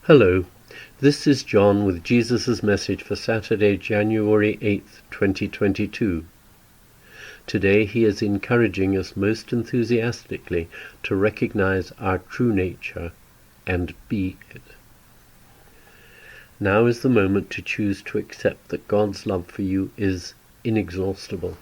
Hello, this is John with Jesus' message for Saturday, January 8th, 2022. Today he is encouraging us most enthusiastically to recognize our true nature and be it. Now is the moment to choose to accept that God's love for you is inexhaustible.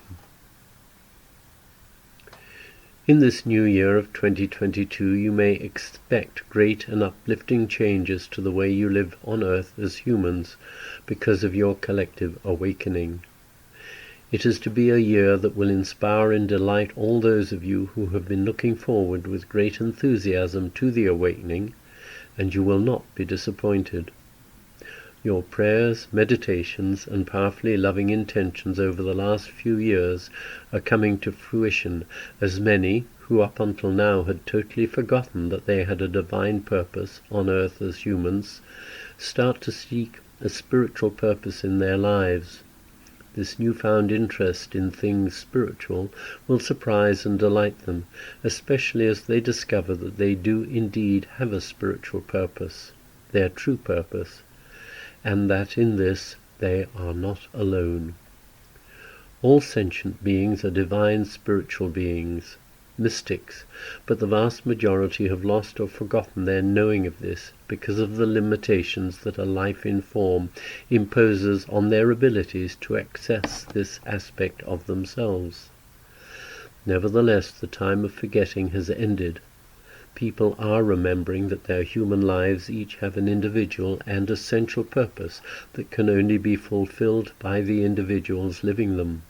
In this new year of 2022, you may expect great and uplifting changes to the way you live on earth as humans because of your collective awakening. It is to be a year that will inspire and delight all those of you who have been looking forward with great enthusiasm to the awakening, and you will not be disappointed. Your prayers, meditations, and powerfully loving intentions over the last few years are coming to fruition, as many, who up until now had totally forgotten that they had a divine purpose on earth as humans, start to seek a spiritual purpose in their lives. This newfound interest in things spiritual will surprise and delight them, especially as they discover that they do indeed have a spiritual purpose, their true purpose, and that in this they are not alone. All sentient beings are divine spiritual beings, mystics, but the vast majority have lost or forgotten their knowing of this because of the limitations that a life in form imposes on their abilities to access this aspect of themselves. Nevertheless, the time of forgetting has ended. People are remembering that their human lives each have an individual and essential purpose that can only be fulfilled by the individuals living them.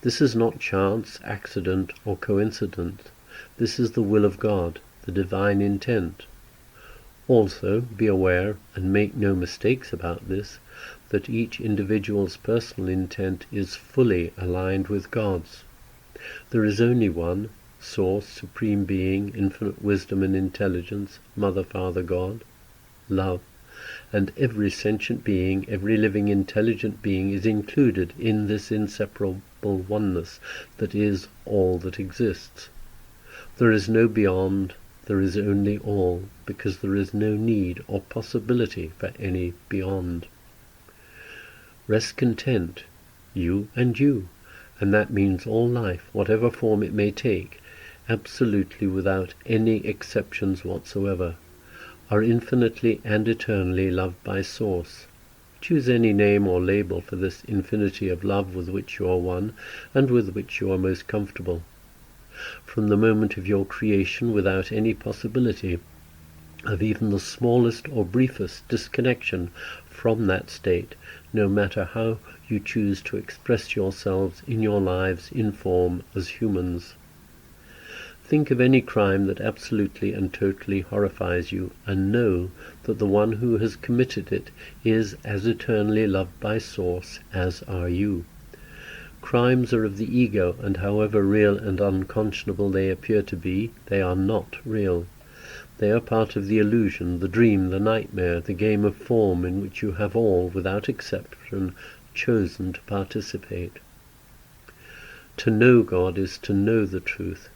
This is not chance, accident, or coincidence. This is the will of God, the divine intent. Also, be aware, and make no mistakes about this, that each individual's personal intent is fully aligned with God's. There is only one, Source, Supreme Being, Infinite Wisdom and Intelligence, Mother, Father, God, Love, and every sentient being, every living intelligent being is included in this inseparable oneness that is all that exists. There is no beyond, there is only all, because there is no need or possibility for any beyond. Rest content, you and you, and that means all life, whatever form it may take, absolutely without any exceptions whatsoever, are infinitely and eternally loved by Source. Choose any name or label for this infinity of love with which you are one, and with which you are most comfortable. From the moment of your creation, without any possibility of even the smallest or briefest disconnection from that state, no matter how you choose to express yourselves in your lives in form as humans. Think of any crime that absolutely and totally horrifies you, and know that the one who has committed it is as eternally loved by Source as are you. Crimes are of the ego, and however real and unconscionable they appear to be, they are not real. They are part of the illusion, the dream, the nightmare, the game of form in which you have all, without exception, chosen to participate. To know God is to know the truth.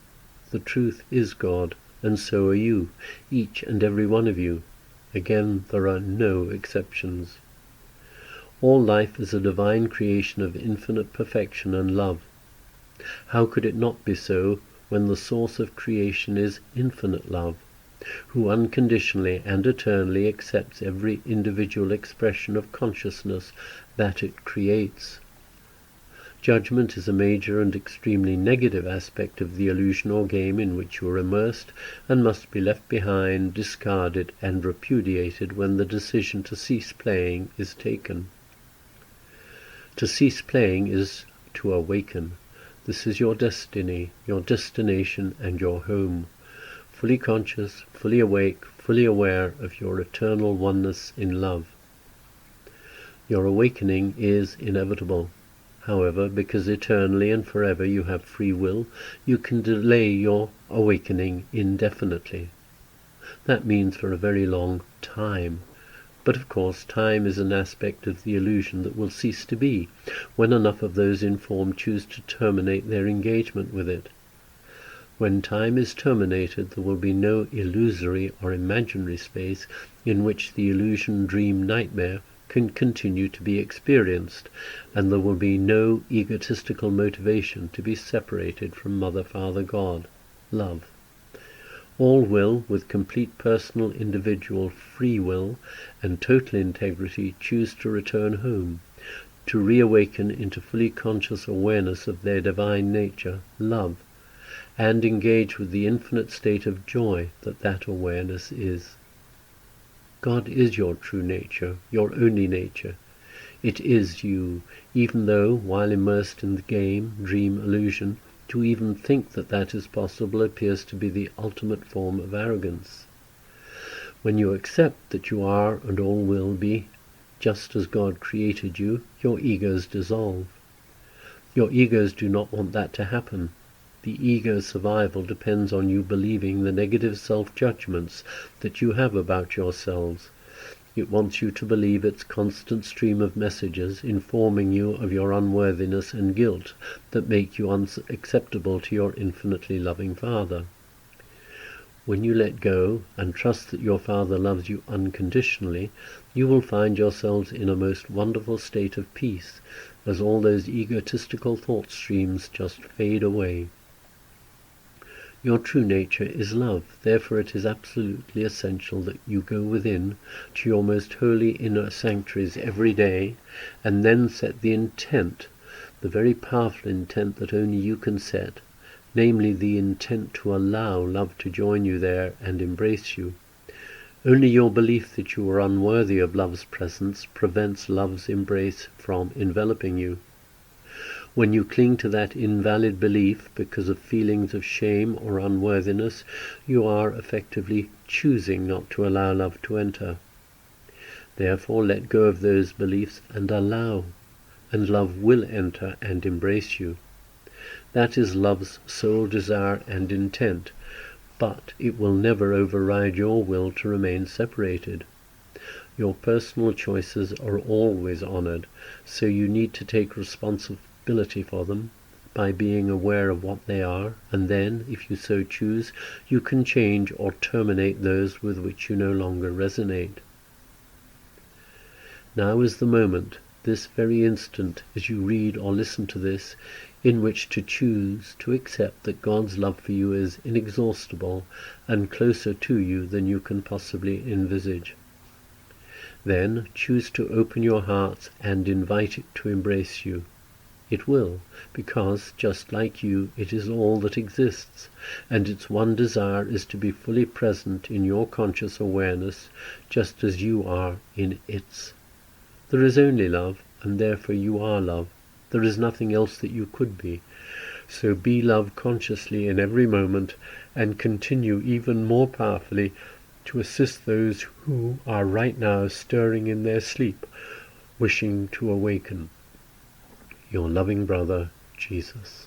The truth is God, and so are you, each and every one of you. Again, there are no exceptions. All life is a divine creation of infinite perfection and love. How could it not be so when the source of creation is infinite love, who unconditionally and eternally accepts every individual expression of consciousness that it creates? Judgment is a major and extremely negative aspect of the illusion or game in which you are immersed, and must be left behind, discarded, and repudiated when the decision to cease playing is taken. To cease playing is to awaken. This is your destiny, your destination, and your home. Fully conscious, fully awake, fully aware of your eternal oneness in love. Your awakening is inevitable. However, because eternally and forever you have free will, you can delay your awakening indefinitely. That means for a very long time. But of course, time is an aspect of the illusion that will cease to be, when enough of those in form choose to terminate their engagement with it. When time is terminated, there will be no illusory or imaginary space in which the illusion, dream, nightmare can continue to be experienced, and there will be no egotistical motivation to be separated from Mother, Father, God, love. All will, with complete personal, individual, free will and total integrity, choose to return home, to reawaken into fully conscious awareness of their divine nature, love, and engage with the infinite state of joy that awareness is. God is your true nature, your only nature. It is you, even though, while immersed in the game, dream, illusion, to even think that is possible appears to be the ultimate form of arrogance. When you accept that you are and all will be just as God created you, your egos dissolve. Your egos do not want that to happen. The ego's survival depends on you believing the negative self-judgments that you have about yourselves. It wants you to believe its constant stream of messages informing you of your unworthiness and guilt that make you unacceptable to your infinitely loving Father. When you let go and trust that your Father loves you unconditionally, you will find yourselves in a most wonderful state of peace, as all those egotistical thought streams just fade away. Your true nature is love, therefore it is absolutely essential that you go within to your most holy inner sanctuaries every day, and then set the intent, the very powerful intent that only you can set, namely the intent to allow love to join you there and embrace you. Only your belief that you are unworthy of love's presence prevents love's embrace from enveloping you. When you cling to that invalid belief because of feelings of shame or unworthiness, you are effectively choosing not to allow love to enter. Therefore, let go of those beliefs and allow, and love will enter and embrace you. That is love's sole desire and intent, but it will never override your will to remain separated. Your personal choices are always honored, so you need to take responsibility for them by being aware of what they are, and then, if you so choose, you can change or terminate those with which you no longer resonate. Now is the moment, this very instant, as you read or listen to this, in which to choose to accept that God's love for you is inexhaustible and closer to you than you can possibly envisage. Then choose to open your heart and invite it to embrace you. It will, because, just like you, it is all that exists, and its one desire is to be fully present in your conscious awareness, just as you are in its. There is only love, and therefore you are love. There is nothing else that you could be. So be love consciously in every moment, and continue even more powerfully to assist those who are right now stirring in their sleep, wishing to awaken. Your loving brother, Jesus.